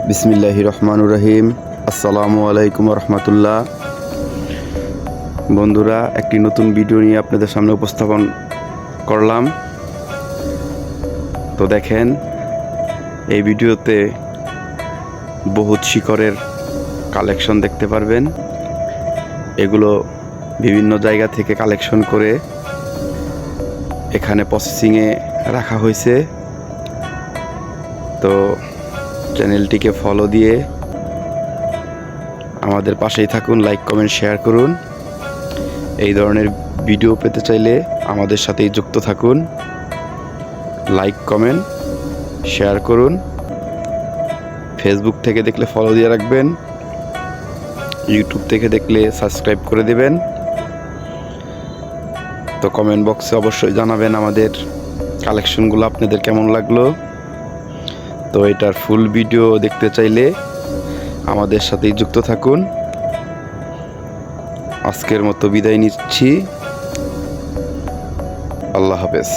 বিসমিল্লাহির রহমানুর রহিম। আসসালামু আলাইকুম রহমতুল্লাহ। বন্ধুরা, একটি নতুন ভিডিও নিয়ে আপনাদের সামনে উপস্থাপন করলাম। তো দেখেন, এই ভিডিওতে বহুত শিকড়ের কালেকশন দেখতে পারবেন। এগুলো বিভিন্ন জায়গা থেকে কালেকশন করে এখানে প্রসেসিংয়ে রাখা হয়েছে। তো চ্যানেলটিকে ফলো দিয়ে আমাদের পাশেই থাকুন, লাইক কমেন্ট শেয়ার করুন। এই ধরনের ভিডিও পেতে চাইলে আমাদের সাথেই যুক্ত থাকুন, লাইক কমেন্ট শেয়ার করুন। ফেসবুক থেকে দেখলে ফলো দিয়ে রাখবেন, ইউটিউব থেকে দেখলে সাবস্ক্রাইব করে দেবেন। তো কমেন্ট বক্সে অবশ্যই জানাবেন আমাদের কালেকশনগুলো আপনাদের কেমন লাগলো। তো এটার ফুল ভিডিও দেখতে চাইলে আমাদের সাথেই যুক্ত থাকুন। আজকের মতো বিদায় নিচ্ছি। আল্লাহ হাফেজ।